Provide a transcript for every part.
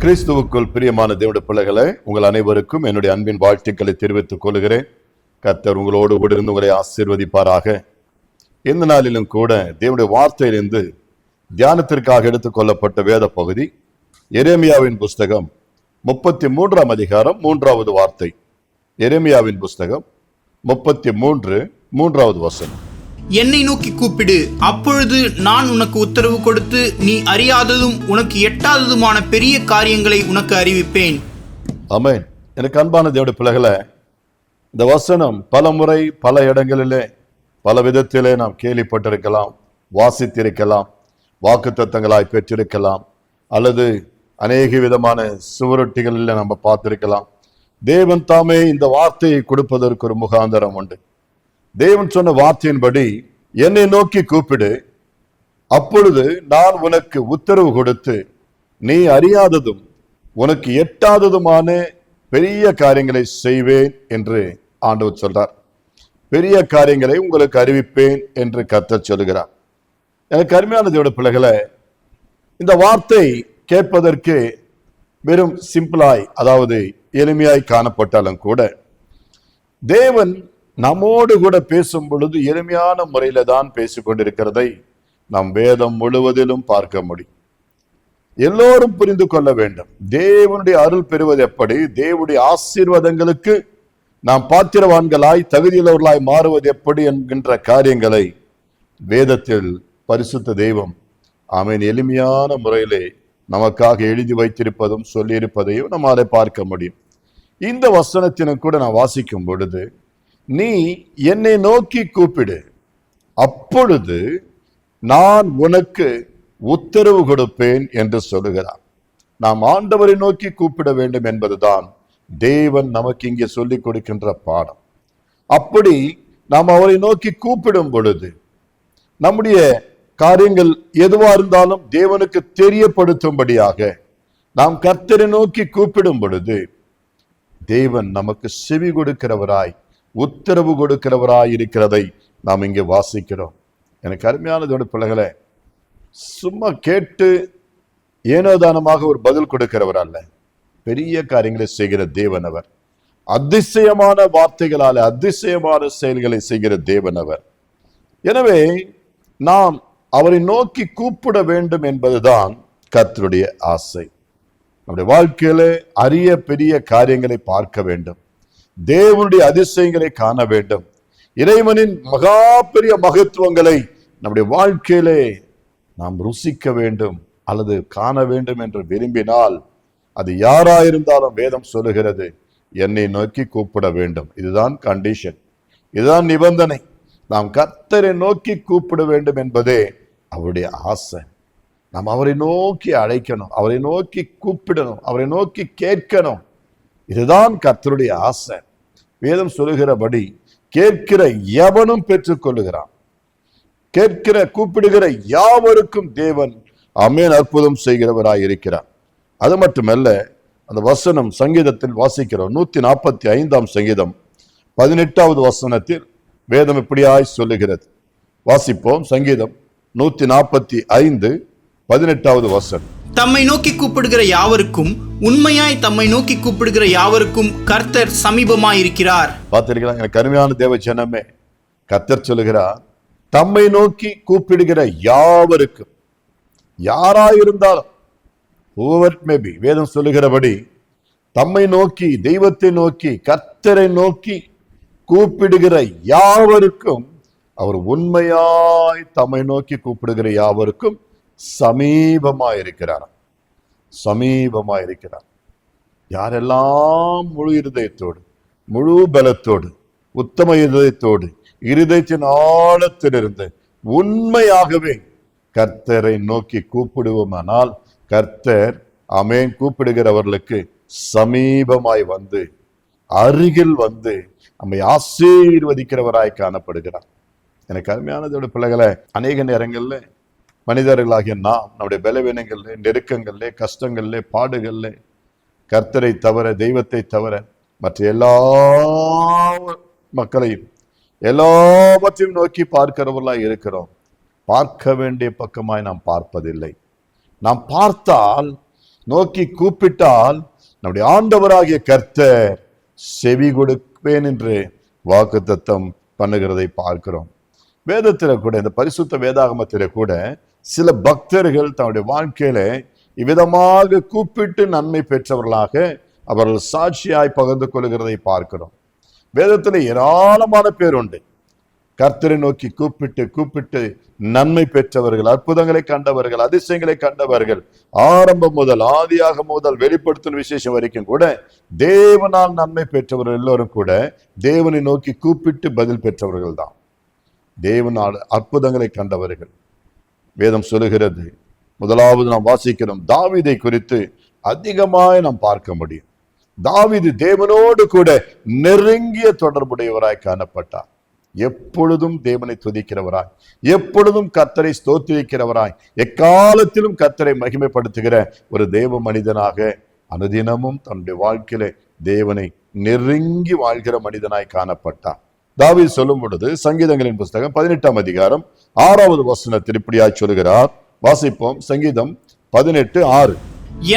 கிறிஸ்துவுக்குள் பிரியமான தேவனுடைய பிள்ளைகளை, உங்கள் அனைவருக்கும் என்னுடைய அன்பின் வாழ்த்துக்களை தெரிவித்துக் கொள்கிறேன். கர்த்தர் உங்களோடு கூட இருந்து உங்களை ஆசீர்வதிப்பாராக. இந்த நாளிலும் கூட தேவனுடைய வார்த்தையிலிருந்து தியானத்திற்காக எடுத்துக் கொள்ளப்பட்ட வேத பகுதி எரேமியாவின் புஸ்தகம் 33ஆம் அதிகாரம் 3வது வார்த்தை. எரேமியாவின் புஸ்தகம் 33 3வது வசனம். என்னை நோக்கி கூப்பிடு, அப்பொழுது நான் உனக்கு உத்தரவு கொடுத்து நீ அறியாததும் உனக்கு எட்டாததுமான பெரிய காரியங்களை உனக்கு அறிவிப்பேன். ஆமென். எனக்கு அன்பான தேவனுடைய பிள்ளைகளை, இந்த வசனம் பல முறை பல இடங்களிலே பல விதத்திலே நாம் கேள்விப்பட்டிருக்கலாம், வாசித்திருக்கலாம், வாக்குத்தத்தங்களாய் பெற்றிருக்கலாம், அல்லது அநேக விதமான சுவரொட்டிகளில் நம்ம பார்த்திருக்கலாம். தேவன் தாமே இந்த வார்த்தையை கொடுப்பதற்கு ஒரு முகாந்தரம் உண்டு. தேவன் சொன்ன வார்த்தையின்படி என்னை நோக்கி கூப்பிடு, அப்பொழுது நான் உனக்கு உத்தரவு கொடுத்து நீ அறியாததும் உனக்கு எட்டாததுமான பெரிய காரியங்களை செய்வேன் என்று ஆண்டவர் சொல்றார். பெரிய காரியங்களை உங்களுக்கு அறிவிப்பேன் என்று கர்த்தர் சொல்கிறார். எனக்கு அருமையான தேவனுடைய பிள்ளைகளை, இந்த வார்த்தை கேட்பதற்கு வெறும் சிம்பிளாய், அதாவது எளிமையாய் காணப்பட்டாலும் கூட தேவன் நம்மோடு கூட பேசும் பொழுது எளிமையான முறையில தான் பேசிக் கொண்டிருக்கிறதை நாம் வேதம் முழுவதிலும் பார்க்க முடியும். எல்லோரும் புரிந்து கொள்ள வேண்டும், தேவனுடைய அருள் பெறுவது எப்படி, தேவனுடைய ஆசீர்வாதங்களுக்கு நாம் பாத்திரவான்களாய் தகுதியுள்ளவர்களாய் மாறுவது எப்படி என்கின்ற காரியங்களை வேதத்தில் பரிசுத்த தெய்வம் ஆமென் எளிமையான முறையிலே நமக்காக எழுதி வைத்திருப்பதும் சொல்லியிருப்பதையும் நம்மாலே பார்க்க முடியும். இந்த வசனத்தினும் கூட நான் வாசிக்கும் பொழுது, நீ என்னை நோக்கி கூப்பிடு, அப்பொழுது நான் உனக்கு உத்தரவு கொடுப்பேன் என்று சொல்லுகிறார். நாம் ஆண்டவரை நோக்கி கூப்பிட வேண்டும் என்பதுதான் தேவன் நமக்கு இங்கே சொல்லிக் கொடுக்கின்ற பாடம். அப்படி நாம் அவரை நோக்கி கூப்பிடும் பொழுது நம்முடைய காரியங்கள் எதுவா இருந்தாலும் தேவனுக்கு தெரியப்படுத்தும்படியாக நாம் கர்த்தரை நோக்கி கூப்பிடும் பொழுது தேவன் நமக்கு செவி கொடுக்கிறவராய், உத்தரவு கொடுக்கிறவராய் இருக்கிறதை நாம் இங்கே வாசிக்கிறோம். எனக்கு அருமையானதோட பிள்ளைகளை, சும்மா கேட்டு ஏனோதானமாக ஒரு பதில் கொடுக்கிறவர் அல்ல, பெரிய காரியங்களை செய்கிற தேவன் அவர். அதிசயமான வார்த்தைகளால் அதிசயமான செயல்களை செய்கிற தேவன் அவர். எனவே நாம் அவரை நோக்கி கூப்பிட வேண்டும் என்பதுதான் கர்த்தருடைய ஆசை. நம்முடைய வாழ்க்கையில அரிய பெரிய காரியங்களை பார்க்க வேண்டும், தேவனுடைய அதிசயங்களை காண வேண்டும், இறைவனின் மகா பெரிய மகத்துவங்களை நம்முடைய வாழ்க்கையிலே நாம் ருசிக்க வேண்டும் அல்லது காண வேண்டும் என்று விரும்பினால், அது யாராயிருந்தாலும் வேதம் சொல்லுகிறது, என்னை நோக்கி கூப்பிட வேண்டும். இதுதான் கண்டிஷன், இதுதான் நிபந்தனை. நாம் கர்த்தரை நோக்கி கூப்பிட வேண்டும் என்பதே அவருடைய ஆசை. நாம் அவரை நோக்கி அழைக்கணும், அவரை நோக்கி கூப்பிடணும், அவரை நோக்கி கேட்கணும். இதுதான் கர்த்தருடைய ஆசை. வேதம் சொல்லுகிறபடி கேட்கிற எவனும் பெற்றுக் கொள்ளுகிறான், கேட்கிற கூப்பிடுகிற யாவருக்கும் தேவன் ஆமென் அற்புதம் செய்கிறவராய் இருக்கிறார். அது மட்டுமல்ல, அந்த வசனம் சங்கீதத்தில் வாசிக்கிறோம். 145ஆம் சங்கீதம் 18வது வசனத்தில் வேதம் இப்படியாய் சொல்லுகிறது. வாசிப்போம். சங்கீதம் 145 18வது வசனம். தம்மை நோக்கி கூப்பிடுகிற யாவருக்கும், உண்மையாய் தம்மை நோக்கி கூப்பிடுகிற யாவருக்கும் கர்த்தர் சமீபமாயிருக்கிறார். பார்த்திருக்கலாம். எனக்கு அருமையான தேவ ஜனமே, கர்த்தர் சொல்லுகிறார், தம்மை நோக்கி கூப்பிடுகிற யாவருக்கும், யாராயிருந்தாலும், whoever it may be, வேதம் சொல்லுகிறபடி தம்மை நோக்கி, தெய்வத்தை நோக்கி, கர்த்தரை நோக்கி கூப்பிடுகிற யாவருக்கும், அவர் உண்மையாய் தம்மை நோக்கி கூப்பிடுகிற யாவருக்கும் சமீபமாயிருக்கிறார். சமீபமாயிருக்கிறார். யாரெல்லாம் முழு இருதயத்தோடு, முழு பலத்தோடு, உத்தம இருதயத்தோடு, இருதயத்தின் ஆழத்திலிருந்து உண்மையாகவே கர்த்தரை நோக்கி கூப்பிடுவோமானால், கர்த்தர் ஆமென் கூப்பிடுகிறவர்களுக்கு சமீபமாய் வந்து, அருகில் வந்து நம்மை ஆசீர்வதிக்கிறவராய் காணப்படுகிறார். எனக்கு அருமையானதோட பிள்ளைகளை, அநேக நேரங்கள்ல மனிதர்களாகிய நாம் நம்முடைய பலவீனங்கள்ல, நெருக்கங்கள்ல, கஷ்டங்கள்ல, பாடுகள்ல கர்த்தரை தவிர, தெய்வத்தை தவிர மற்ற எல்லா மக்களையும் எல்லாவற்றையும் நோக்கி பார்க்கிறவர்களாய் இருக்கிறோம். பார்க்க வேண்டிய பக்கமாய் நாம் பார்ப்பதில்லை. நாம் பார்த்தால் நோக்கி கூப்பிட்டால் நம்முடைய ஆண்டவராகிய கர்த்தர் செவி கொடுப்பேன் என்று வாக்குத்தத்தம் பண்ணுகிறதை பார்க்கிறோம். வேதத்தில கூட, இந்த பரிசுத்த வேதாகமத்தில கூட சில பக்தர்கள் தன்னுடைய வாழ்க்கையில இவ்விதமாக கூப்பிட்டு நன்மை பெற்றவர்களாக அவர்கள் சாட்சியாய் பகிர்ந்து கொள்கிறதை பார்க்கிறோம். வேதத்தில் ஏராளமான பேர் உண்டு. கர்த்தரை நோக்கி கூப்பிட்டு கூப்பிட்டு நன்மை பெற்றவர்கள், அற்புதங்களை கண்டவர்கள், அதிசயங்களை கண்டவர்கள், ஆரம்பம் முதல் ஆதியாக முதல் வெளிப்படுத்தும் விசேஷம் வரைக்கும் கூட தேவனால் நன்மை பெற்றவர்கள் எல்லோரும் கூட தேவனை நோக்கி கூப்பிட்டு பதில் பெற்றவர்கள் தான். தேவனால் அற்புதங்களை கண்டவர்கள். வேதம் சொல்லுகிறது, முதலாவது நாம் வாசிக்கிறோம், தாவீதை குறித்து அதிகமாய் நாம் பார்க்க முடியும். தாவீது தேவனோடு கூட நெருங்கிய தொடர்புடையவராய் காணப்பட்டார். எப்பொழுதும் தேவனை துதிக்கிறவராய், எப்பொழுதும் கர்த்தரை ஸ்தோத்திரிக்கிறவராய், எக்காலத்திலும் கர்த்தரை மகிமைப்படுத்துகிற ஒரு தேவ மனிதனாக அனுதினமும் தன்னுடைய வாழ்க்கையில தேவனை நெருங்கி வாழ்கிற மனிதனாய் காணப்பட்டார். தாவீது சொல்லும் பொழுது சங்கீதங்களின் புஸ்தகம் 18ஆம் அதிகாரம் 6வது வசனத்தில் இப்படியாய் சொல்கிறார். வாசிப்போம். சங்கீதம் 18:6.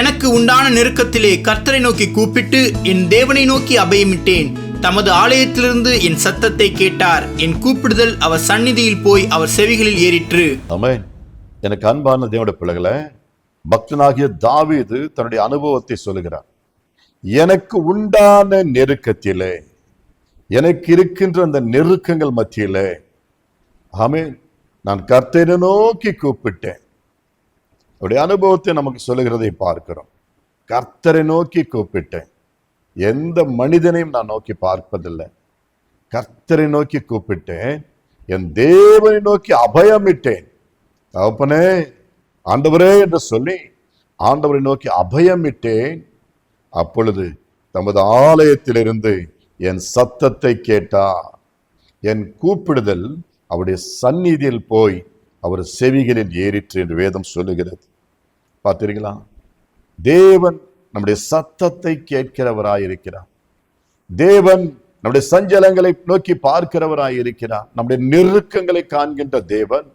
எனக்கு உண்டான நெருக்கத்திலே கர்த்தரை நோக்கி கூப்பிட்டு என் தேவனை நோக்கி அபயமிட்டேன். தமது ஆலயத்திலிருந்து என் சத்தத்தை கேட்டார். என் கூப்பிடுதல் அவர் சந்நிதியில் போய் அவர் செவிகளில் ஏறிற்று. ஆமென். எனக்கு அன்பான தேவனுடைய பிள்ளைகளே, பக்தனாகிய தாவீது தன்னுடைய அனுபவத்தை சொல்லுகிறார். எனக்கு உண்டான நெருக்கத்திலே, எனக்கு இருக்கின்ற அந்த நெருக்கங்கள் மத்தியிலே, ஆமென், நான் கர்த்தரை நோக்கி கூப்பிட்டேன். அவருடைய அனுபவத்தை நமக்கு சொல்லுகிறதை பார்க்கிறோம். கர்த்தரை நோக்கி கூப்பிட்டேன். எந்த மனிதனையும் நான் நோக்கி பார்ப்பதில்லை. கர்த்தரை நோக்கி கூப்பிட்டேன். என் தேவனை நோக்கி அபயமிட்டேன். தகப்பனே, ஆண்டவரே என்று சொல்லி ஆண்டவரை நோக்கி அபயமிட்டேன். அப்பொழுது தமது ஆலயத்திலிருந்து என் சத்தத்தை கேட்டார். என் கூப்பிடுதல் அவருடைய சந்நிதியில் போய் அவர் செவிகளில் ஏறிற்று என்று வேதம் சொல்லுகிறது. பார்த்தீர்களா? தேவன் நம்முடைய சத்தத்தை கேட்கிறவராயிருக்கிறார். தேவன் நம்முடைய சஞ்சலங்களை நோக்கி பார்க்கிறவராயிருக்கிறார். நம்முடைய நெருக்கங்களை காண்கின்ற தேவன்,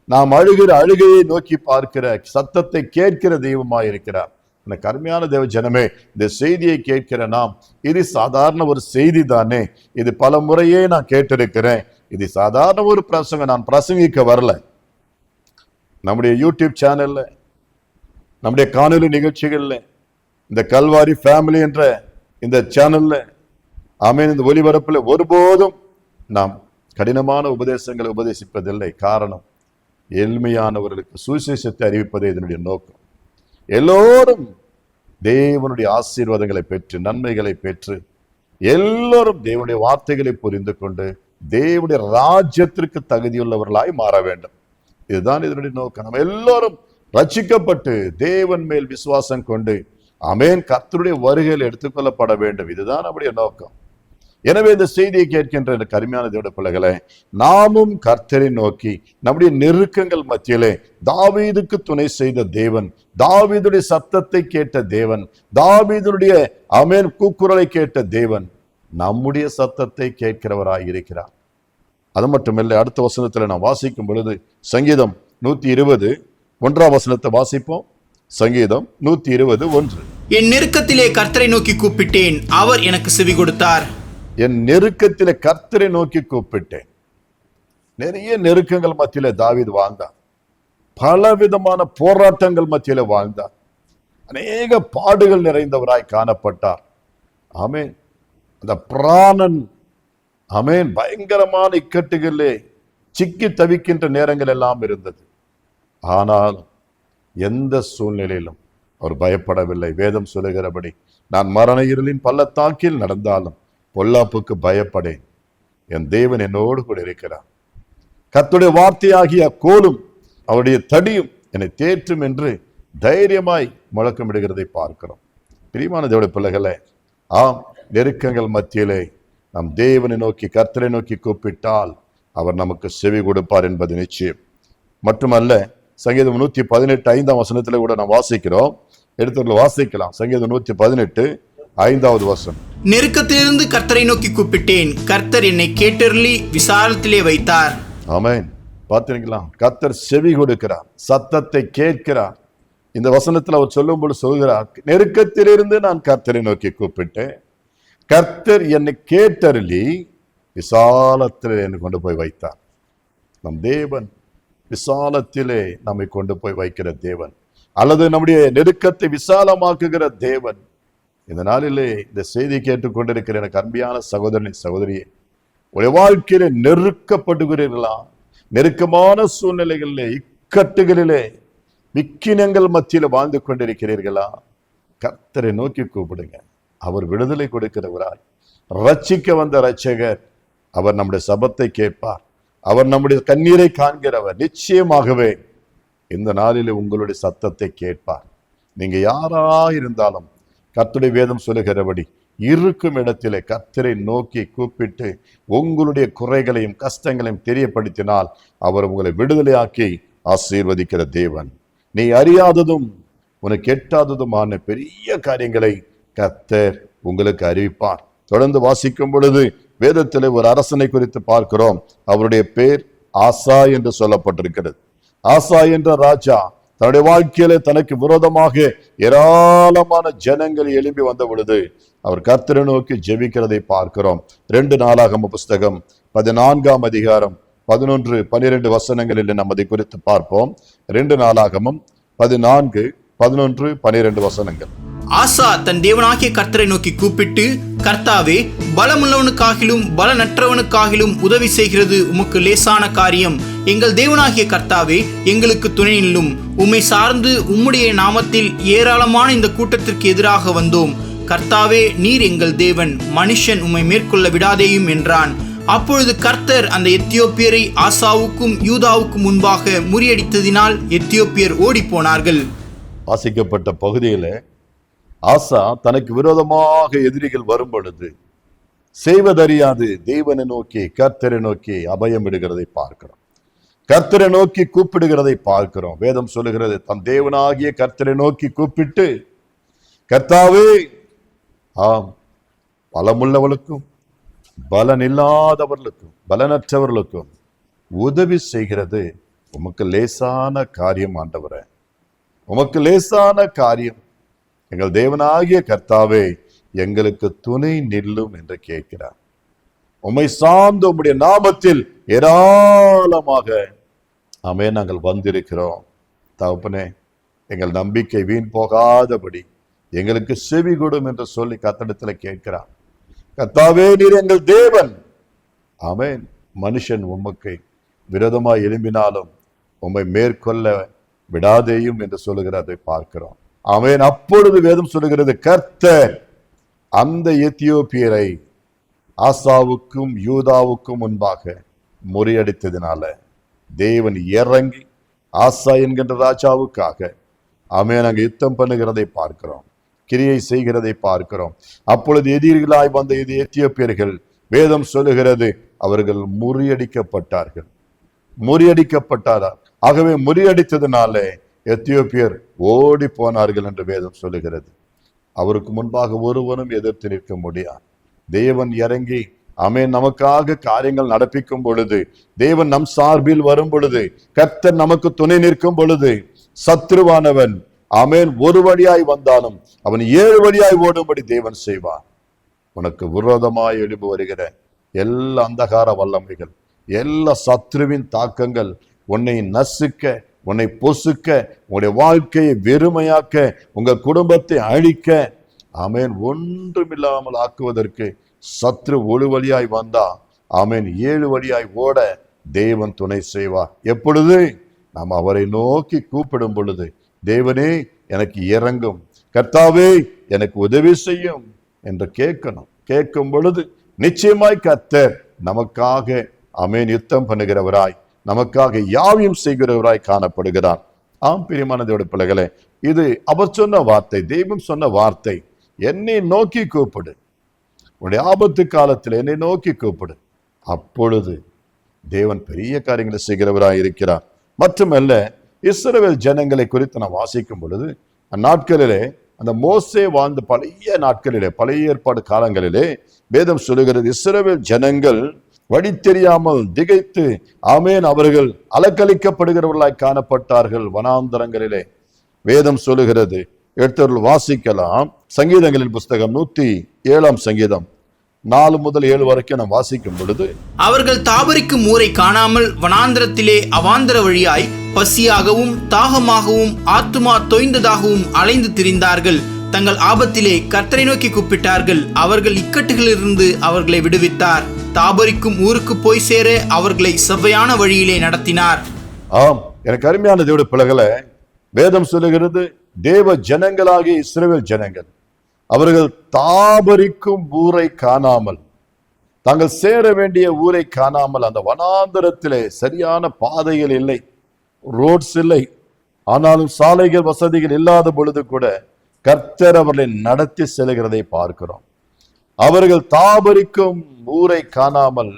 நாம் அழுகிற அழுகையை நோக்கி பார்க்கிற, சத்தத்தை கேட்கிற தெய்வமாயிருக்கிறார். எனக்கு அருமையான தேவ ஜனமே, இந்த செய்தியை கேட்கிற நாம், இது சாதாரண ஒரு செய்தி தானே, இது பல முறையே நான் கேட்டிருக்கிறேன், இது சாதாரண ஒரு பிரசங்கம், நான் பிரசங்கிக்க வரல. நம்முடைய யூடியூப் சேனல்ல, நம்முடைய காணொலி நிகழ்ச்சிகள்ல, இந்த கல்வாரி ஃபேமிலி என்ற இந்த சேனல்ல, ஆமென், இந்த ஒளிபரப்புல ஒருபோதும் நாம் கடினமான உபதேசங்களை உபதேசிப்பதில்லை. காரணம், எளிமையானவர்களுக்கு சுவிசேஷத்தை அறிவிப்பதே இதனுடைய நோக்கம். எல்லோரும் தேவனுடைய ஆசீர்வாதங்களை பெற்று, நன்மைகளை பெற்று, எல்லோரும் தேவனுடைய வார்த்தைகளை புரிந்து கொண்டு தேவனுடைய ராஜ்யத்திற்கு தகுதியுள்ளவர்களாய் மாற வேண்டும். இதுதான் இதனுடைய நோக்கம். நம்ம எல்லோரும் ரட்சிக்கப்பட்டு தேவன் மேல் விசுவாசம் கொண்டு, ஆமென், கர்த்தருடைய வருகையில் எடுத்துக்கொள்ளப்பட வேண்டும். இதுதான் நம்முடைய நோக்கம். எனவே இந்த செய்தியை கேட்கின்ற எனக்கு அருமையான தேவனுடைய பிள்ளைகளே, நாமும் கர்த்தரை நோக்கி நம்முடைய நெருக்கங்கள் மத்தியிலே தாவீதுக்கு துணை செய்த தேவன், தாவீதுடைய சத்தத்தை கேட்ட தேவன், தாவீதுடைய ஆமென் கூக்குரலை கேட்ட தேவன் நம்முடைய சத்தத்தை கேட்கிறவராய் இருக்கிறார். அது மட்டுமில்லை, அடுத்த வசனத்துல நான் வாசிக்கும் பொழுது சங்கீதம் 120 1ஆம் வசனத்தை வாசிப்போம். சங்கீதம் 120:1. என் நெருக்கத்திலே கர்த்தரை நோக்கி கூப்பிட்டேன், அவர் எனக்கு செவி கொடுத்தார். என் நெருக்கத்திலே கர்த்தரை நோக்கி கூப்பிட்டேன். நிறைய நெருக்கங்கள் மத்தியிலே தாவீது வாழ்ந்தார். பலவிதமான போராட்டங்கள் மத்தியிலே வாழ்ந்தார். அநேக பாடுகள் நிறைந்தவராய் காணப்பட்டார். ஆமென். அந்த பிராணன், ஆமென், பயங்கரமான இக்கட்டுகளிலே சிக்கி தவிக்கின்ற நேரங்கள் எல்லாம் இருந்தது. ஆனாலும் எந்த சூழ்நிலையிலும் அவர் பயப்படவில்லை. வேதம் சொல்லுகிறபடி, நான் மரண இருளின் பள்ளத்தாக்கில் நடந்தாலும் பொல்லாப்புக்கு பயப்படேன், என் தேவன் என்னோடு கூட இருக்கிறார். கர்த்தருடைய வார்த்தையாகிய கோலும் அவருடைய தடியும் என்னை தேற்றும் என்று தைரியமாய் முழக்கமிடுகிறதை பார்க்கிறோம். பிரியமான தேவனுடைய பிள்ளைகளே, ஆம், நெருக்கங்கள் மத்தியிலே நாம் தேவனை நோக்கி, கர்த்தரை நோக்கி கூப்பிட்டால் அவர் நமக்கு செவி கொடுப்பார் என்பது நிச்சயம். மட்டுமல்ல, சங்கீதம் 118 5ஆம் வசனத்துல கூட நாம் வாசிக்கிறோம். எடுத்து வாசிக்கலாம். சங்கீதம் 118 5வது வசனம். நெருக்கத்திலிருந்து கர்த்தரை நோக்கி கூப்பிட்டேன், கர்த்தர் என்னை கேட்டருளி விசாலத்திலே வைத்தார். ஆமென். பார்த்தீங்களா? கர்த்தர் செவி கொடுக்கிறார், சத்தத்தை கேட்கிறார். இந்த வசனத்தில் அவர் சொல்லும்போது சொல்கிறார், நெருக்கத்திலிருந்து நான் கர்த்தரை நோக்கி கூப்பிட்டேன், கர்த்தர் என்னை கேட்டருளி விசாலத்திலே என்னை கொண்டு போய் வைத்தார். நம் தேவன் விசாலத்திலே நம்மை கொண்டு போய் வைக்கிற தேவன், அல்லது நம்முடைய நெருக்கத்தை விசாலமாக்குகிற தேவன். இந்த நாளிலே இந்த செய்தி கேட்டுக்கொண்டிருக்கிற எனக்கு அன்பியான சகோதரனை சகோதரியே, உடைய வாழ்க்கையிலே நெருக்கப்படுகிறீர்களா? நெருக்கமான சூழ்நிலைகளிலே, இக்கட்டுகளிலே, விக்கினங்கள் மத்தியில வாழ்ந்து கொண்டிருக்கிறீர்களா? கர்த்தரை நோக்கி கூப்பிடுங்க. அவர் விடுதலை கொடுக்கிறவராய், ரட்சிக்க வந்த ரட்சகர். அவர் நம்முடைய சபத்தை கேட்பார். அவர் நம்முடைய கண்ணீரை காண்கிறவர். நிச்சயமாகவே இந்த நாளிலே உங்களுடைய சத்தத்தை கேட்பார். நீங்க யாரா இருந்தாலும் கர்த்தருடைய வேதம் சொல்லுகிறபடி இருக்கும் இடத்திலே கர்த்தரை நோக்கி கூப்பிட்டு உங்களுடைய குறைகளையும் கஷ்டங்களையும் தெரியப்படுத்தினால் அவர் உங்களை விடுதலையாக்கி ஆசீர்வதிக்கிற தேவன். நீ அறியாததும் உனக்கு எட்டாததுமான பெரிய காரியங்களை கர்த்தர் உங்களுக்கு அறிவிப்பார். தொடர்ந்து வாசிக்கும் பொழுது வேதத்திலே ஒரு அரசனை குறித்து பார்க்கிறோம். அவருடைய பேர் ஆசா என்று சொல்லப்பட்டிருக்கிறது. ஆசா என்ற ராஜா தன்னுடைய வாழ்க்கையில தனக்கு விரோதமாக ஏராளமான ஜனங்கள் எழும்பி வந்த பொழுது அவர் கர்த்தரை நோக்கி ஜெபிக்கிறதை பார்க்கிறோம். 2 நாளாகம புஸ்தகம் 14ஆம் அதிகாரம் 11, 12 வசனங்களில் நம்ம அதை குறித்து பார்ப்போம். 2 நாளாகமம் 14, 11, 12 வசனங்கள். ஆசா தன் தேவனாகிய கர்த்தரை நோக்கி கூப்பிட்டு, கர்த்தாவே, பலமுள்ளவனுக்காகிலும் பலனற்றவனுக்காகிலும் உதவி செய்கிறது உமக்கு லேசான காரியம். எங்கள் தேவனாகிய கர்த்தாவே, எங்களுக்கு துணை நில்லும். உம்மை சார்ந்து உம்முடைய நாமத்தில் ஏராளமான இந்த கூட்டத்திற்கு எதிராக வந்தோம். கர்த்தாவே, நீர் எங்கள் தேவன், மனுஷன் உம்மை மேற்கொள்ள விடாதேயும் என்றான். அப்பொழுது கர்த்தர் அந்த எத்தியோப்பியரை ஆசாவுக்கும் யூதாவுக்கும் முன்பாக முறியடித்ததினால் எத்தியோப்பியர் ஓடி போனார்கள். வாசிக்கப்பட்ட பகுதியில ஆசா தனக்கு விரோதமாக எதிரிகள் வரும் பொழுது செய்வதறியாது தேவனை நோக்கி கர்த்தரை நோக்கி அபயம் இடுகிறதை பார்க்கிறோம். கர்த்தரை நோக்கி கூப்பிடுகிறதை பார்க்கிறோம். வேதம் சொல்லுகிறது, தன் தேவனாகிய கர்த்தரை நோக்கி கூப்பிட்டு, கர்த்தாவே, ஆம், பலமுள்ளவர்களுக்கும் பலன் இல்லாதவர்களுக்கும் பலனற்றவர்களுக்கும் உதவி செய்கிறது உமக்கு லேசான காரியம் ஆண்டவரே, உமக்கு லேசான காரியம். எங்கள் தேவனாகிய கர்த்தாவே, எங்களுக்கு துணை நில்லும் என்று கேட்கிறார். உம்மை சார்ந்து உம்முடைய நாமத்தில் ஏராளமாக நாங்கள் வந்திருக்கிறோம். தகப்பனே, எங்கள் நம்பிக்கை வீண் போகாதபடி எங்களுக்கு செவி கொடும் என்று சொல்லி கர்த்தரிடத்தில் கேட்கிறார். கர்த்தாவே, நீர் எங்கள் தேவன். ஆமென். மனுஷன் உமக்கு விரோதமாய் எழும்பினாலும் உம்மை மேற்கொள்ள விடாதேயும் என்று சொல்லுகிறதை பார்க்கிறோம். ஆமென். அப்பொழுது வேதம் சொல்லுகிறது, கர்த்தர் அந்த எத்தியோப்பியரை ஆசாவுக்கும் யூதாவுக்கும் முன்பாக முறியடித்ததினால தேவன் இறங்கி ஆசா என்கின்ற ராஜாவுக்காக அங்க யுத்தம் பண்ணுகிறதை பார்க்கிறோம், கிரியை செய்கிறதை பார்க்கிறோம். அப்பொழுது எதிரிகளாய் வந்த எத்தியோப்பியர்கள் வேதம் சொல்லுகிறது, அவர்கள் முறியடிக்கப்பட்டார்கள். ஆகவே முறியடித்ததினால எத்தியோப்பியர் ஓடி போனார்கள் என்று வேதம் சொல்லுகிறது. அவருக்கு முன்பாக ஒருவனும் எதிர்த்து நிற்க முடியாது. தேவன் இறங்கி நமக்காக காரியங்கள் நடப்பிக்கும் பொழுது, தேவன் நம் சார்பில் வரும் பொழுது, கர்த்தர் நமக்கு துணை நிற்கும் பொழுது, சத்ருவானவன் ஒரு வழியாய் வந்தாலும் அவன் 7 வழியாய் ஓடும்படி தேவன் செய்வார். உனக்கு விரோதமாய் எழும்பி வருகிற எல்லா அந்தகார வல்லமைகள், எல்லா சத்ருவின் தாக்கங்கள் உன்னை நசுக்க, உன்னை பொசுக்க, உன்னுடைய வாழ்க்கையை வெறுமையாக்க, உங்க குடும்பத்தை அழிக்க, ஒன்றுமில்லாமல் ஆக்குவதற்கு சத்ரு ஒரு வழியாய் வந்தா 7 வழியாய் ஓட தேவன் துணை செய்வார். எப்பொழுது நாம் அவரை நோக்கி கூப்பிடும் பொழுது, தேவனே எனக்கு இறங்கும், கர்த்தாவே எனக்கு உதவி செய்யும் என்று கேட்கணும். கேட்கும் பொழுது நிச்சயமாய் கர்த்தர் நமக்காக யுத்தம் பண்ணுகிறவராய், நமக்காக யாவையும் செய்கிறவராய் காணப்படுகிறார். பிரியமான தேவனுடைய பிள்ளைகளே, இது அவர் சொன்ன வார்த்தை, தெய்வம் சொன்ன வார்த்தை. என்னை நோக்கி கூப்பிடு, உன்னுடைய ஆபத்து காலத்தில் என்னை நோக்கி கூப்பிடு, அப்பொழுது தேவன் பெரிய காரியங்களை செய்கிறவராய் இருக்கிறார். மட்டுமல்ல, இஸ்ரவேல் ஜனங்களை குறித்து நான் வாசிக்கும் பொழுது, அந்நாட்களிலே, அந்த மோசே வாழ்ந்த பழைய நாட்களிலே, பழைய ஏற்பாடு காலங்களிலே வேதம் சொல்லுகிறது, இஸ்ரவேல் ஜனங்கள் வழி தெரியாமல் திகைத்து அவர்கள் அலக்களிக்கப்படுகிறவர்களாய் காணப்பட்டார்கள். வனாந்தரங்களிலே வேதம் சொல்லுகிறது. எடுத்தவர்கள் வாசிக்கலாம். சங்கீதங்களின் புஸ்தகம் 107 சங்கீதம் 4 முதல் 7 வரைக்கும் நாம் வாசிக்கும் பொழுது, அவர்கள் தாபரிக்கும் ஊரை காணாமல் வனாந்திரத்திலே அவாந்தர வழியாய் பசியாகவும் தாகமாகவும் ஆத்துமா தோய்ந்ததாகவும் அலைந்து திரிந்தார்கள். தங்கள் ஆபத்திலே கர்த்தரை நோக்கி கூப்பிட்டார்கள். அவர்கள் இக்கட்டுகளிலிருந்து அவர்களை விடுவித்தார். தாபரிக்கும் ஊருக்கு போய் சேர அவர்களை செவ்வையான வழியிலே நடத்தினார். ஆம், எனக்கு அருமையான தேவனுடைய பிள்ளைகளே, வேதம் சொல்லுகிறது, தேவ ஜனங்களாகிய இஸ்ரவேல் ஜனங்கள் அவர்கள் தாபரிக்கும் ஊரை காணாமல், தாங்கள் சேர வேண்டிய ஊரை காணாமல், அந்த வனாந்தரத்திலே சரியான பாதைகள் இல்லை, ரோட்ஸ் இல்லை, ஆனாலும் சாலைகள் வசதிகள் இல்லாத பொழுது கூட கர்த்தர் அவர்களை நடத்தி செல்கிறதை பார்க்கிறோம். அவர்கள் தாபரிக்கும் ஊரை காணாமல்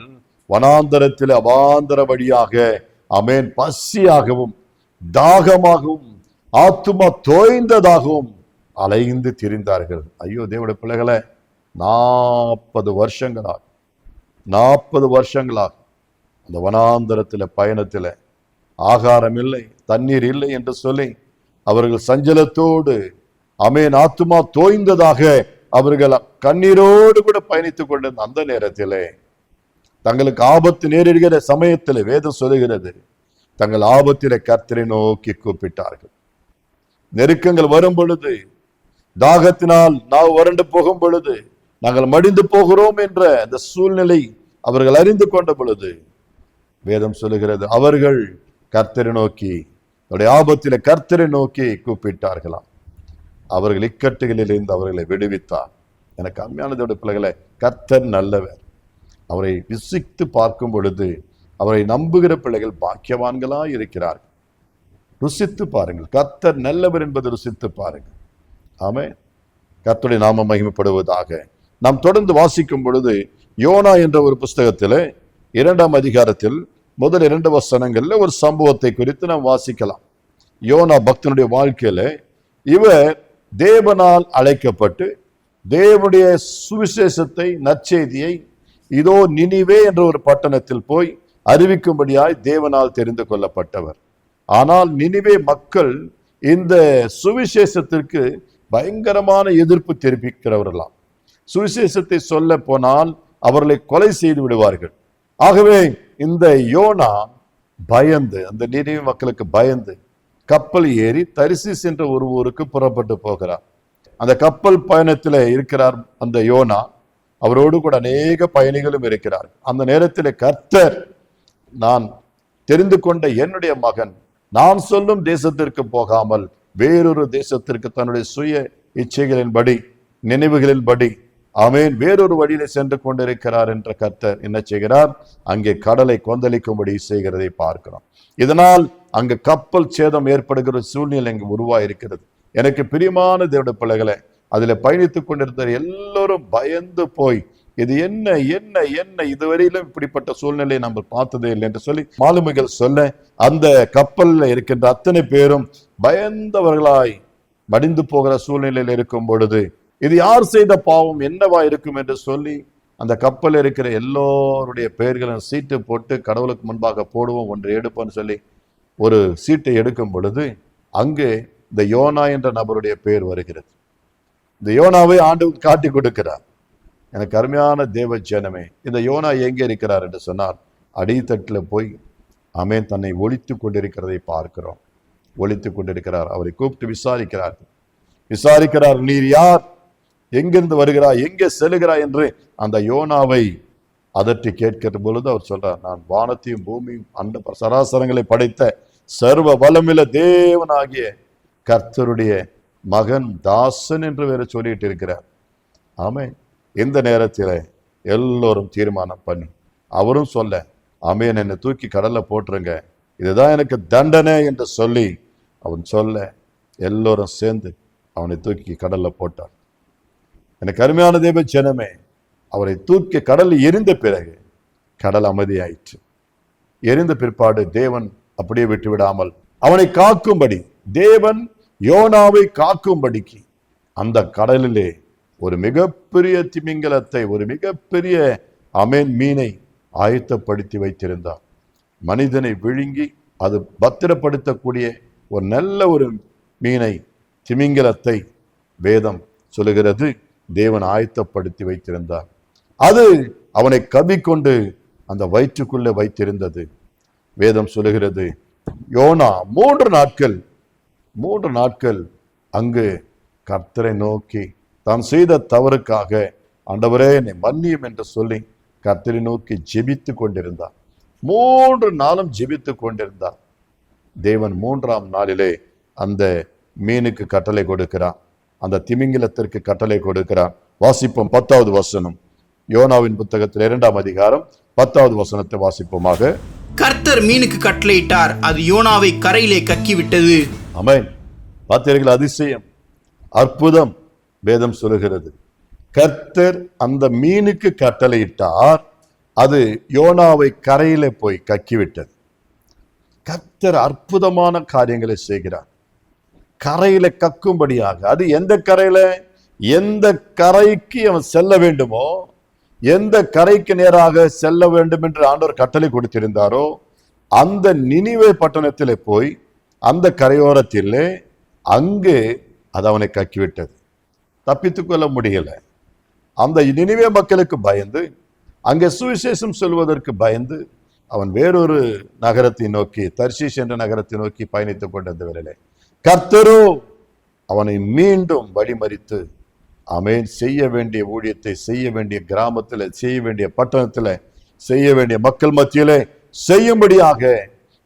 வனாந்தரத்தில் அவாந்தர வழியாக ஆமென் பசியாகவும் தாகமாகவும் ஆத்துமா தோய்ந்ததாகவும் அலைந்து திரிந்தார்கள். ஐயோ தேவனுடைய பிள்ளைகளை, 40 வருஷங்களாக அந்த வனாந்தரத்தில் பயணத்தில் ஆகாரம் இல்லை, தண்ணீர் இல்லை என்று சொல்லி அவர்கள் சஞ்சலத்தோடு ஆமென் ஆத்துமா தோய்ந்ததாக அவர்கள் கண்ணீரோடு கூட பயணித்துக் கொண்டிருந்த அந்த நேரத்திலே, தங்களுக்கு ஆபத்து நேரிடுகிற சமயத்தில் வேதம் சொல்லுகிறது, தங்கள் ஆபத்திலே கர்த்தரை நோக்கி கூப்பிட்டார்கள். நெருக்கங்கள் வரும் பொழுது, தாகத்தினால் நாம் வறண்டு போகும் பொழுது, நாங்கள் மடிந்து போகிறோம் என்ற அந்த சூழ்நிலை அவர்கள் அறிந்து கொண்ட பொழுது, வேதம் சொல்லுகிறது, அவர்கள் கர்த்தரை நோக்கி, அவருடைய ஆபத்திலே கர்த்தரை நோக்கி கூப்பிட்டார்களாம். அவர்கள் இக்கட்டுகளில் இருந்து அவர்களை விடுவித்தார். எனக்கு அருமையானதோட பிள்ளைகளை, கர்த்தர் நல்லவர். அவரை விசித்து பார்க்கும் பொழுது அவரை நம்புகிற பிள்ளைகள் பாக்கியவான்களாய் இருக்கிறார்கள். ருசித்து பாருங்கள், கர்த்தர் நல்லவர் என்பதை ருசித்து பாருங்கள். ஆமென். கர்த்தருடைய நாமம் மகிமைப்படுவதாக. நாம் தொடர்ந்து வாசிக்கும் பொழுது, யோனா என்ற ஒரு புஸ்தகத்திலே 2ஆம் அதிகாரத்தில் முதல் 2 வசனங்கள்ல ஒரு சம்பவத்தை குறித்து நாம் வாசிக்கலாம். யோனா பக்தனுடைய வாழ்க்கையில இவர் தேவனால் அழைக்கப்பட்டு தேவனுடைய சுவிசேஷத்தை, நற்செய்தியை இதோ நினிவே என்ற ஒரு பட்டணத்தில் போய் அறிவிக்கும்படியாய் தேவனால் தெரிந்து கொள்ளப்பட்டவர். ஆனால் நினிவே மக்கள் இந்த சுவிசேஷத்திற்கு பயங்கரமான எதிர்ப்பு தெரிவிக்கிறவர்களாம். சுவிசேஷத்தை சொல்ல போனால் அவர்களை கொலை செய்து விடுவார்கள். ஆகவே இந்த யோனா பயந்து, அந்த நினிவே மக்களுக்கு பயந்து கப்பல் ஏறி தரிசிஸ் என்ற ஒரு ஊருக்கு புறப்பட்டு போகிறார். அந்த கப்பல் பயணத்தில் இருக்கிறார் அந்த யோனா. அவரோடு கூட அநேக பயணிகளும் இருக்கிறார். அந்த நேரத்தில் கர்த்தர், நான் தெரிந்து கொண்ட என்னுடைய மகன் நான் சொல்லும் தேசத்திற்கு போகாமல் வேறொரு தேசத்திற்கு தன்னுடைய சுய இச்சைகளின்படி, நினைவுகளின்படி ஆமென் வேறொரு வழியில சென்று கொண்டிருக்கிறார் என்ற கர்த்தர் என்ன செய்கிறார்? அங்கே கடலை கொந்தளிக்கும்படி செய்கிறதை பார்க்கிறோம். இதனால் அங்கு கப்பல் சேதம் ஏற்படுகிற சூழ்நிலை இங்கு உருவாயிருக்கிறது. எனக்கு பிரியமான தேவனுடைய பிள்ளைகளை, அதுல பயணித்துக் கொண்டிருந்த எல்லோரும் பயந்து போய், இது என்ன என்ன என்ன இதுவரையிலும் இப்படிப்பட்ட சூழ்நிலையை நம்ம பார்த்ததே இல்லை என்று சொல்லி மாலுமிகள் சொல்ல, அந்த கப்பல்ல இருக்கின்ற அத்தனை பேரும் பயந்தவர்களாய் மடிந்து போகிற சூழ்நிலையில் இருக்கும் பொழுது, இது யார் செய்த பாவம் என்னவா இருக்கும் என்று சொல்லி அந்த கப்பல் இருக்கிற எல்லோருடைய பெயர்களும் சீட்டு போட்டு கடவுளுக்கு முன்பாக போடுவோம், ஒன்று எடுப்போம்னு சொல்லி ஒரு சீட்டை எடுக்கும் பொழுது அங்கே இந்த யோனா என்ற நபருடைய பெயர் வருகிறது. இந்த யோனாவை ஆண்டவர் காட்டி கொடுக்கிறார். எனக்கு அருமையான தேவ ஜனமே, இந்த யோனா எங்கே இருக்கிறார் என்று சொன்னால், அடித்தட்டில் போய் ஆமென் தன்னை ஒழித்து கொண்டிருக்கிறதை பார்க்கிறோம். ஒழித்து கொண்டிருக்கிறார். அவரை கூப்பிட்டு விசாரிக்கிறார், நீர் யார், எங்கிருந்து வருகிறாய், எங்கே செல்கிறாய் என்று அந்த யோனாவை அதட்டி கேட்கிற பொழுது அவர் சொல்றார், நான் வானத்தையும் பூமியும் அந்த சராசரங்களை படைத்த சர்வ வல்லமையுள்ள தேவனாகிய கர்த்தருடைய மகன் தாசன் என்று வேற சொல்லிட்டு இருக்கிறார். ஆமென். இந்த நேரத்தில் எல்லோரும் தீர்மானம் பண்ணி, அவரும் சொல்ல, ஆமென் என்னை தூக்கி கடல்ல போட்டுருங்க, இதுதான் எனக்கு தண்டனை என்று சொல்லி அவன் சொல்ல, எல்லோரும் சேர்ந்து அவனை தூக்கி கடல்ல போட்டார். எனக்கு அருமையான தேவ ஜனமே, அவரை தூக்கி கடலில் எரிந்த பிறகு கடல் அமைதியாயிற்று. எரிந்த பிற்பாடு தேவன் அப்படியே விட்டு விடாமல் அவனை காக்கும்படி, தேவன் யோனாவை காக்கும்படிக்கு அந்த கடலிலே ஒரு மிகப்பெரிய திமிங்கலத்தை, ஒரு மிகப்பெரிய ஆமென் மீனை ஆயத்தப்படுத்தி வைத்திருந்தார். மனிதனை விழுங்கி அது பத்திரப்படுத்தக்கூடிய ஒரு நல்ல ஒரு மீனை, திமிங்கலத்தை வேதம் சொல்லுகிறது தேவன் ஆயத்தப்படுத்தி வைத்திருந்தார். அது அவனை கவ்விக்கொண்டு அந்த வயிற்றுக்குள்ளே வைத்திருந்தது. வேதம் சொல்லுகிறது யோனா 3 நாட்கள் அங்கு கர்த்தரை நோக்கி தான் செய்த தவறுக்காக ஆண்டவரே என்னை மன்னியும் என்று சொல்லி கர்த்தரை நோக்கி ஜெபித்து கொண்டிருந்தார். 3 நாளும் ஜெபித்து கொண்டிருந்தார். தேவன் 3ஆம் நாளிலே அந்த மீனுக்கு கட்டளை கொடுக்கிறார், அந்த திமிங்கிலத்திற்கு கட்டளை கொடுக்கிறார். வாசிப்போம் 10வது வசனம், யோனாவின் புத்தகத்தில் 2ஆம் அதிகாரம் 10வது வசனத்தை வாசிப்போமாக. கர்த்தர் மீனுக்கு கட்டளையிட்டார், அது யோனாவை கரையிலே கக்கிவிட்டது. ஆமென். பார்த்தீர்கள், அதிசயம், அற்புதம். வேதம் சொல்லுகிறது கர்த்தர் அந்த மீனுக்கு கட்டளையிட்டார், அது யோனாவை கரையிலே போய் கக்கிவிட்டது. கர்த்தர் அற்புதமான காரியங்களை செய்கிறார், கரையில கக்கும்படியாக. அது எந்த கரையில, எந்த கரைக்கு அவன் செல்ல வேண்டுமோ, எந்த கரைக்கு நேராக செல்ல வேண்டும் என்று ஆண்டவர் கட்டளை கொடுத்திருந்தாரோ அந்த நினிவே பட்டணத்திலே போய் அந்த கரையோரத்திலே அங்கே அது அவனை கக்கிவிட்டது. தப்பித்துக் கொள்ள முடியல. அந்த நினிவே மக்களுக்கு பயந்து, அங்கே சுவிசேஷம் சொல்வதற்கு பயந்து அவன் வேறொரு நகரத்தை நோக்கி, தர்ஷீஷ் என்ற நகரத்தை நோக்கி பயணித்துக் கொண்டிருந்த வேளையிலே கர்த்தரோ அவனை மீண்டும் வழிமறித்து ஆமென் செய்ய வேண்டிய ஊழியத்தை செய்ய வேண்டிய கிராமத்தில், செய்ய வேண்டிய பட்டணத்தில், செய்ய வேண்டிய மக்கள் மத்தியிலே செய்யும்படியாக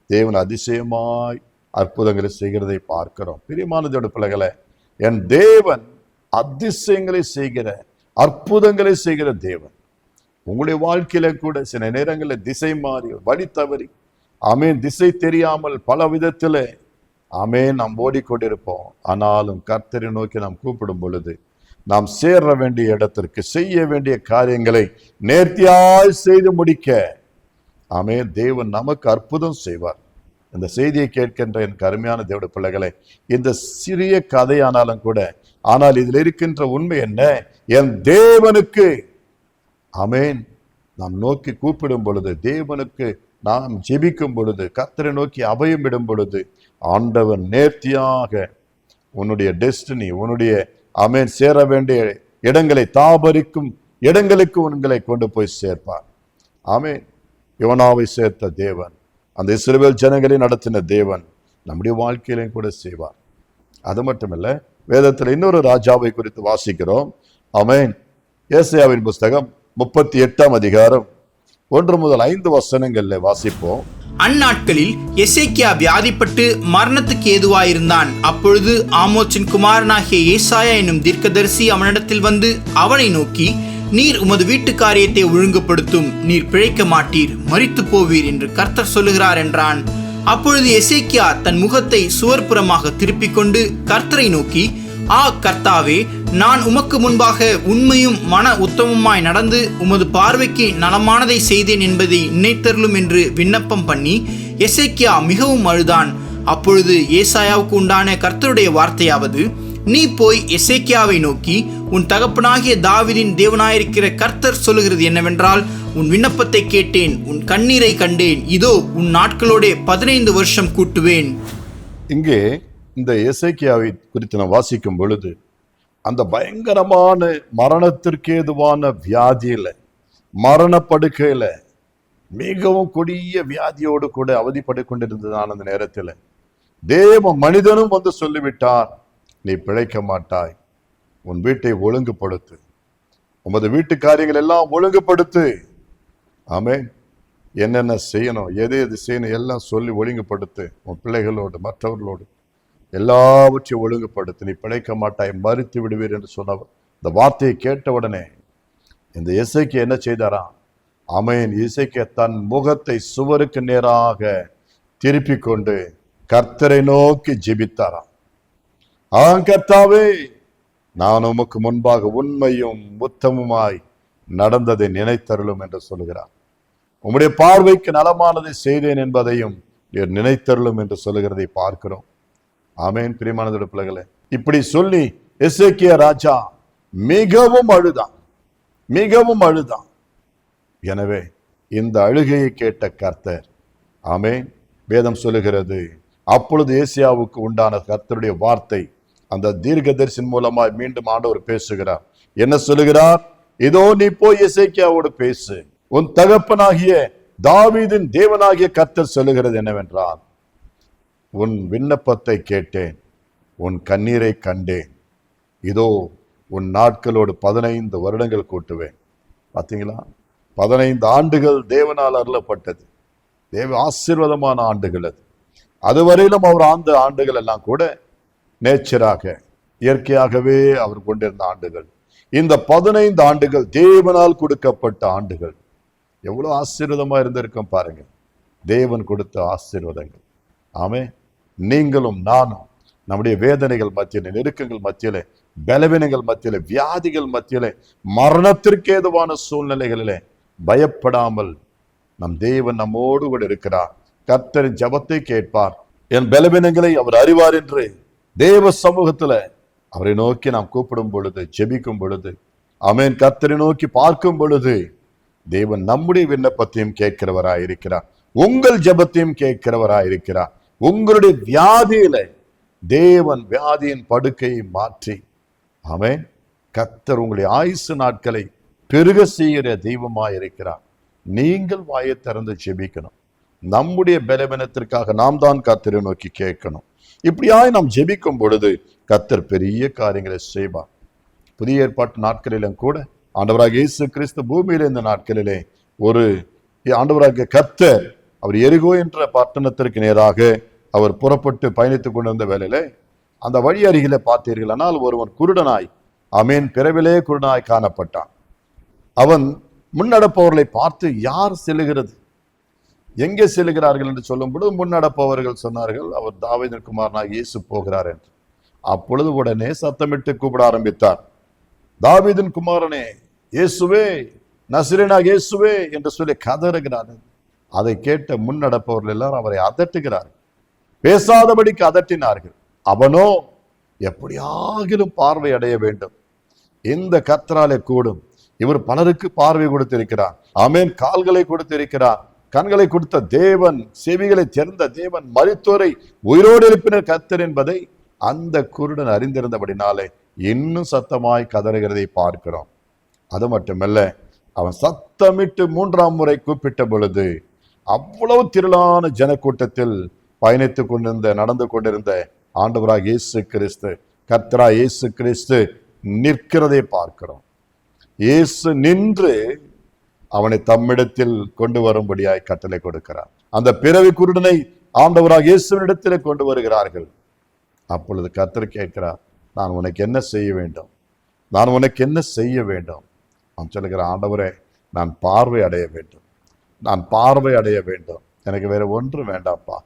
தேவன் அதிசயமாய் அற்புதங்களை செய்கிறதை பார்க்கிறோம். பிரியமான தேவனுடைய பிள்ளைகளே, என் தேவன் அதிசயங்களை செய்கிற, அற்புதங்களை செய்கிற தேவன். உங்களுடைய வாழ்க்கையில கூட சில நேரங்களில் திசை மாறி, வழி தவறி, ஆமென், திசை தெரியாமல் பல விதத்தில் ஆமென் நாம் ஓடிக்கொண்டிருப்போம். ஆனாலும் கர்த்தரை நோக்கி நாம் கூப்பிடும் பொழுது நாம் சேர வேண்டிய இடத்திற்கு, செய்ய வேண்டிய காரியங்களை நேர்த்தியாய் செய்து முடிக்க ஆமென் தேவன் நமக்கு அற்புதம் செய்வார். இந்த செய்தியை கேட்கின்ற என் அருமையான தேவனுடைய பிள்ளைகளை, இந்த சிறிய கதையானாலும் கூட, ஆனால் இதில் இருக்கின்ற உண்மை என்ன? என் தேவனுக்கு ஆமென் நாம் நோக்கி கூப்பிடும் பொழுது, தேவனுக்கு நாம் ஜெபிக்கும் பொழுது, கர்த்தரை நோக்கி அபயம் விடும் பொழுது, ஆண்டவன் நேர்த்தியாக உன்னுடைய டெஸ்டினி, உன்னுடைய ஆமென் சேர வேண்டிய இடங்களை, தாபரிக்கும் இடங்களுக்கு உங்களை கொண்டு போய் சேர்ப்பார். ஆமென். யோனாவை சேர்த்த தேவன், அந்த இஸ்ரவேல் ஜனங்களை நடத்தின தேவன் நம்முடைய வாழ்க்கையிலையும் கூட செய்வார். அது மட்டுமல்ல, வேதத்தில் இன்னொரு ராஜாவை குறித்து வாசிக்கிறோம். ஆமென். ஏசாயாவின் புஸ்தகம் 38ஆம் அதிகாரம் 1 முதல் 5 வசனங்கள்ல வாசிப்போம். அந்நாட்களில் எசேக்கியா வியாதிப்பட்டு மரணத்துக்கு ஏதுவாயிருந்தான். அப்பொழுது ஆமோச்சின் குமாரனாகிய ஏசாயா என்னும் தீர்க்கதரிசி அவனிடத்தில் வந்து அவனை நோக்கி, நீர் உமது வீட்டு காரியத்தை ஒழுங்குபடுத்தும், நீர் பிழைக்க மாட்டீர், மரித்து போவீர் என்று கர்த்தர் சொல்லுகிறார் என்றான். அப்பொழுது எசேக்கியா தன் முகத்தை சுவர்புறமாக திருப்பிக் கொண்டு கர்த்தரை நோக்கி, ஆ கர்த்தாவே, நான் உமக்கு முன்பாக உண்மையும் மன உத்தமமாய் நடந்து உமது பார்வைக்கு நலமானதை செய்தேன் என்பதை நினைத்தருளும் என்று விண்ணப்பம் பண்ணி எசேக்கியா மிகவும் அழுதான். அப்பொழுது ஏசாயாவுக்கு உண்டான கர்த்தருடைய வார்த்தையாவது, நீ போய் எசேக்கியாவை நோக்கி, உன் தகப்பனாகிய தாவீதின் தேவனாயிருக்கிற கர்த்தர் சொல்லுகிறது என்னவென்றால், உன் விண்ணப்பத்தை கேட்டேன், உன் கண்ணீரை கண்டேன், இதோ உன் நாட்களோட 15 வருஷம் கூட்டுவேன். இங்கே இந்த எசேக்கியாவை குறித்து நான் வாசிக்கும் பொழுது, அந்த பயங்கரமான மரணத்திற்கு ஏதுவான வியாதியில, மரணப்படுக்கையில, மிகவும் கொடிய வியாதியோடு கூட அவதிப்பட்டு கொண்டிருந்ததான அந்த நேரத்தில் தேவ மனிதனும் வந்து சொல்லிவிட்டார், நீ பிழைக்க மாட்டாய், உன் வீட்டை ஒழுங்குபடுத்து, உமது வீட்டு காரியங்கள் எல்லாம் ஒழுங்குபடுத்து. ஆமென். என்னென்ன செய்யணும், எது எது செய்யணும் எல்லாம் சொல்லி ஒழுங்குபடுத்து. உன் பிள்ளைகளோடு, மற்றவர்களோடு எல்லாவற்றையும் ஒழுங்குபடுத்து, நீ பிழைக்க மாட்டாய், மறித்து விடுவீர் என்று சொன்னவர். இந்த வார்த்தையை கேட்டவுடனே இந்த எசேக்கியா என்ன செய்தாரா? ஆமென். எசேக்கியா தன் முகத்தை சுவருக்கு நேராக திருப்பி கொண்டு கர்த்தரை நோக்கி ஜெபித்தாராம். கர்த்தாவே, நான் உமக்கு முன்பாக உண்மையும் உத்தமமாய் நடந்ததை நினைத்தருளும் என்று சொல்லுகிறார். உம்முடைய பார்வைக்கு நலமானதை செய்தேன் என்பதையும் நினைத்தருளும் என்று சொல்லுகிறதை பார்க்கிறோம். ஆமென். பிரியமான பிள்ளைகளே, இப்படி சொல்லி எசேக்கியா ராஜா மிகவும் அழுதான், மிகவும் அழுதான். எனவே இந்த அழுகையை கேட்ட கர்த்தர், ஆமென், வேதம் சொல்லுகிறது, அப்பொழுது ஏசியாவுக்கு உண்டான கர்த்தருடைய வார்த்தை அந்த தீர்க்கதரிசின் மூலமாய் மீண்டும் ஆண்டவர் பேசுகிறார். என்ன சொல்லுகிறார்? இதோ நீ போய் எசேக்கியாவோடு பேசு. உன் தகப்பனாகிய தாவீதின் தேவனாகிய கர்த்தர் சொல்லுகிறது என்னவென்றால், உன் விண்ணப்பத்தை கேட்டேன், உன் கண்ணீரை கண்டேன். இதோ உன் நாட்களோடு 15 வருடங்கள் கூட்டுவேன். பார்த்தீங்களா? 15 ஆண்டுகள் தேவனால் அருளப்பட்டது. தேவ ஆசீர்வாதமான ஆண்டுகள் அது. அதுவரையிலும் அவர் அந்த ஆண்டுகள் எல்லாம் கூட நேச்சராக, இயற்கையாகவே அவர் கொண்டிருந்த ஆண்டுகள். இந்த 15 ஆண்டுகள் தேவனால் கொடுக்கப்பட்ட ஆண்டுகள். எவ்வளவு ஆசீர்வாதமா இருந்திருக்கும் பாருங்க. தேவன் கொடுத்த ஆசீர்வாதங்கள். ஆமே, நீங்களும் நானும் நம்முடைய வேதனைகள் மத்தியிலே, நெருக்கங்கள் மத்தியிலே, பலவீனங்கள் மத்தியிலே, வியாதிகள் மத்தியிலே, மரணத்திற்கு ஏதுவான சூழ்நிலைகளிலே பயப்படாமல் நம் தேவன் நம்மோடு கூட இருக்கிறார். கர்த்தரின் ஜெபத்தை கேட்பார். என் பலவீனங்களை அவர் அறிவார் என்று தேவ சமூகத்துல அவரை நோக்கி நாம் கூப்பிடும் பொழுது, ஜெபிக்கும் பொழுது, ஆமென், கர்த்தரை நோக்கி பார்க்கும் பொழுது தேவன் நம்முடைய விண்ணப்பத்தையும் கேட்கிறவராய் இருக்கிறார். உங்கள் ஜெபத்தையும் கேட்கிறவராய் இருக்கிறார். உங்களுடைய வியாதியில தேவன் வியாதியின் படுக்கையை மாற்றி, ஆமென், கர்த்தர் உங்களுடைய ஆயுசு நாட்களை பெருக செய்கிற தெய்வமாய் இருக்கிறார். நீங்கள் வாயை திறந்து ஜெபிக்கணும். நம்முடைய பலவீனத்திற்காக நாம் தான் கர்த்தரை நோக்கி கேட்கணும். இப்படியாய் நாம் ஜெபிக்கும் பொழுது கர்த்தர் பெரிய காரியங்களை செய்வார். புதிய ஏற்பாட்டு நாட்களிலும் கூட ஆண்டவராக இயேசு கிறிஸ்து பூமியில இந்த நாட்களிலே ஒரு ஆண்டவராக கர்த்தர் அவர் எரிகோ என்ற பட்டணத்திற்கு நேராக அவர் புறப்பட்டு பயணித்துக் கொண்டிருந்த வேளையிலே அந்த வழி அருகிலே பார்த்தீர்கள், ஆனால் ஒருவன் குருடனாய், ஆமென், பிறவிலே குருடனாய் காணப்பட்டான். அவன் முன்னடப்பவர்களை பார்த்து, யார் செல்லுகிறது, எங்கே செல்லுகிறார்கள் என்று சொல்லும்போது முன்னடப்பவர்கள் சொன்னார்கள், அவர் தாவீதின் குமாரனாக இயேசு போகிறார் என்று. அப்பொழுது உடனே சத்தமிட்டு கூப்பிட ஆரம்பித்தார், தாவீதின் குமாரனே இயேசுவே, நசரேயனாகிய இயேசுவே என்று சொல்லி கதறுகிறார்கள். அதை கேட்ட முன்னடப்பவர்கள் எல்லாரும் அவரை அதட்டுகிறார்கள், பேசாதபடிக்கு அதட்டினார்கள். அவனோ எப்படியாகிலும் பார்வை அடைய வேண்டும், இந்த கர்த்தராலே கூடும், இவர் பலருக்கு பார்வை கொடுத்திருக்கிறார், ஆமென், கால்களை கொடுத்திருக்கிறார், கண்களை கொடுத்த தேவன், செவிகளை திறந்த தேவன், மரித்தோரை உயிரோடு எழுப்பின கர்த்தர் என்பதை அந்த குருடன் அறிந்திருந்தபடினாலே இன்னும் சத்தமாய் கதறுகிறதை பார்க்கிறோம். அது மட்டுமல்ல, அவன் சத்தமிட்டு 3ஆம் முறை கூப்பிட்ட பொழுது அவ்வளவு திரளான ஜனக்கூட்டத்தில் பயணித்துக் கொண்டிருந்த, நடந்து கொண்டிருந்த ஆண்டவராக இயேசு கிறிஸ்து, கர்த்தராக இயேசு கிறிஸ்து நிற்கிறதை பார்க்கிறோம். இயேசு நின்று அவனை தம்மிடத்தில் கொண்டு வரும்படியாய் கட்டளை கொடுக்கிறார். அந்த பிறவி குருடனை ஆண்டவராக இயேசுவினிடத்தில் கொண்டு வருகிறார்கள். அப்பொழுது கர்த்தர் கேட்கிறார், நான் உனக்கு என்ன செய்ய வேண்டும், நான் உனக்கு என்ன செய்ய வேண்டும்? அவன் சொல்லுகிற, ஆண்டவரே, நான் பார்வை அடைய வேண்டும், நான் பார்வை அடைய வேண்டும், எனக்கு வேற ஒன்று வேண்டாம்ப்பா,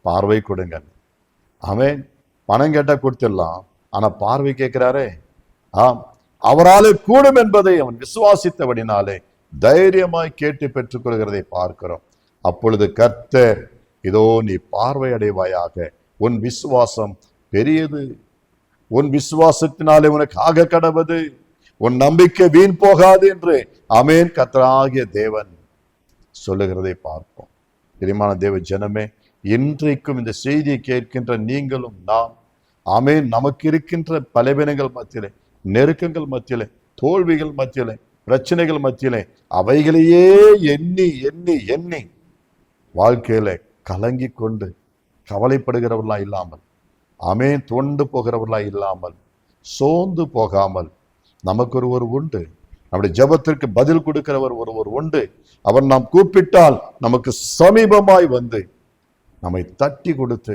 பார்வை கொடுங்க. அவன் பணம் கேட்டா கொடுத்துடலாம், ஆனா பார்வை கேட்கிறாரே. ஆம், அவராலே கூடும் என்பதை அவன் விசுவாசித்தபடினாலே தைரியமாய் கேட்டு பெற்றுக் கொள்கிறதை பார்க்கிறோம். அப்பொழுது கர்த்தர், இதோ நீ பார்வை அடைவாயாக, உன் விசுவாசம் பெரியது, உன் விசுவாசத்தினாலே உனக்கு ஆக கடவது, உன் நம்பிக்கை வீண் போகாது என்று ஆமென் கர்த்தராகிய தேவன் சொல்லுகிறதை பார்ப்போம். பிரியமான தேவ ஜனமே, இன்றைக்கும் இந்த செய்தியை கேட்கின்ற நீங்களும் நாம், ஆமென், நமக்கு இருக்கின்ற பலவீனங்கள் மத்தியிலே, நெருக்கங்கள் மத்தியிலே, தோல்விகள் மத்தியிலே, பிரச்சனைகள் மத்தியிலே அவைகளையே எண்ணி எண்ணி எண்ணி வாழ்க்கையில கலங்கி கொண்டு கவலைப்படுகிறவர்களா இல்லாமல், ஆமென், தொண்டு போகிறவர்களா இல்லாமல், சோர்ந்து போகாமல், நமக்கு ஒருவர் உண்டு, நம்முடைய ஜெபத்திற்கு பதில் கொடுக்கிறவர் ஒருவர் உண்டு. அவர் நாம் கூப்பிட்டால் நமக்கு சமீபமாய் வந்து நம்மை தட்டி கொடுத்து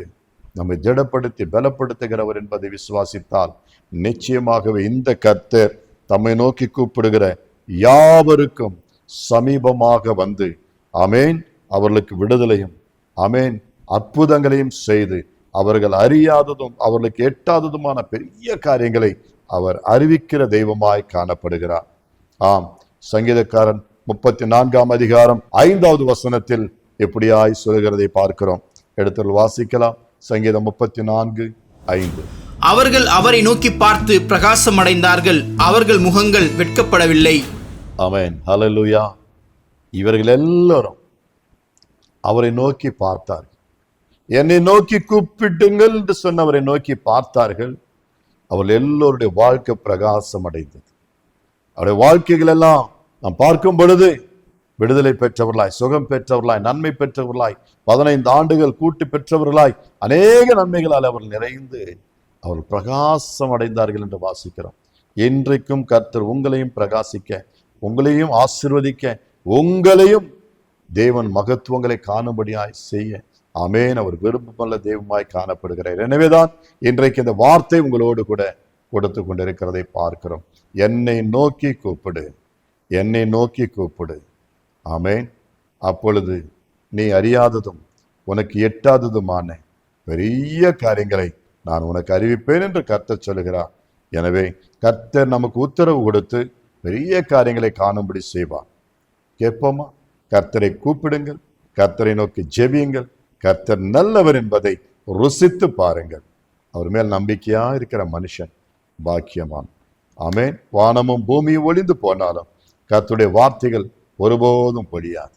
நம்மை திடப்படுத்தி பலப்படுத்துகிறவர் என்பதை விசுவாசித்தால் நிச்சயமாகவே இந்த கர்த்தர் தம்மை நோக்கி கூப்பிடுகிற யாவருக்கும் சமீபமாக வந்து, ஆமென், அவர்களுக்கு விடுதலையும், ஆமென், அற்புதங்களையும் செய்து அவர்கள் அறியாததும் அவர்களுக்கு எட்டாததுமான பெரிய காரியங்களை அவர் அறிவிக்கிற தெய்வமாய் காணப்படுகிறார். ஆம், சங்கீதக்காரன் 34ஆம் அதிகாரம் 5வது வசனத்தில் எப்படியாய் சொல்கிறதை பார்க்கிறோம். எடுத்து வாசிக்கலாம். சங்கீதம் 34:5. அவர்கள் அவரை நோக்கி பார்த்து பிரகாசம் அடைந்தார்கள், அவர்கள் முகங்கள் வெட்கப்படவில்லை. ஆமென், ஹல்லேலூயா. இவர்கள் எல்லாரும் அவரை நோக்கி பார்த்தார்கள். என்னை நோக்கி கூப்பிட்டுங்கள் என்று சொன்னவரை நோக்கி பார்த்தார்கள். அவர்கள் எல்லோருடைய வாழ்க்கை பிரகாசம் அடைந்தது. அவருடைய வாழ்க்கைகள் எல்லாம் நாம் பார்க்கும் பொழுது விடுதலை பெற்றவர்களாய், சுகம் பெற்றவர்களாய், நன்மை பெற்றவர்களாய், 15 ஆண்டுகள் கூட்டி பெற்றவர்களாய், அநேக நன்மைகளால் அவர்கள் நிறைந்து அவர்கள் பிரகாசம் அடைந்தார்கள் என்று வாசிக்கிறோம். இன்றைக்கும் கர்த்தர் உங்களையும் பிரகாசிக்க, உங்களையும் ஆசீர்வதிக்க, உங்களையும் தேவன் மகத்துவங்களை காணும்படியாய் செய்ய ஆமென் அவர் விருப்பமல்ல தெய்வமாய் காணப்படுகிறார். எனவேதான் இன்றைக்கு இந்த வார்த்தை உங்களோடு கூட கொடுத்து கொண்டிருக்கிறதை பார்க்கிறோம். என்னை நோக்கி கூப்பிடு, என்னை நோக்கி கூப்பிடு. ஆமென். அப்பொழுது நீ அறியாததும் உனக்கு எட்டாததுமான பெரிய காரியங்களை நான் உனக்கு அறிவிப்பேன் என்று கர்த்தர் சொல்லுகிறார். எனவே கர்த்தர் நமக்கு உத்தரவு கொடுத்து பெரிய காரியங்களை காணும்படி செய்வார். கேட்போமா? கர்த்தரை கூப்பிடுங்கள், கர்த்தரை நோக்கி ஜெபியுங்கள். கர்த்தர் நல்லவர் என்பதை ருசித்து பாருங்கள். அவர் மேல் நம்பிக்கையா இருக்கிற மனுஷன் பாக்கியமான். ஆமென். வானமும் பூமியும் ஒளிந்து போனாலும் கர்த்தருடைய வார்த்தைகள் ஒருபோதும் பொழியாது.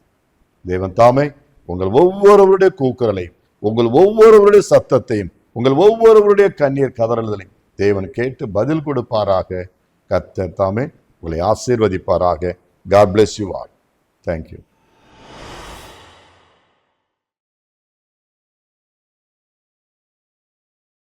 தேவன் தாமே உங்கள் ஒவ்வொருவருடைய கூக்குரலையும், உங்கள் ஒவ்வொருவருடைய சத்தத்தையும், உங்கள் ஒவ்வொருவருடைய கண்ணீர் கதறல்களையும் தேவன் கேட்டு பதில் கொடுப்பாராக. கர்த்தர் தாமே உங்களை ஆசீர்வதிப்பாராக. God bless you all. Thank you.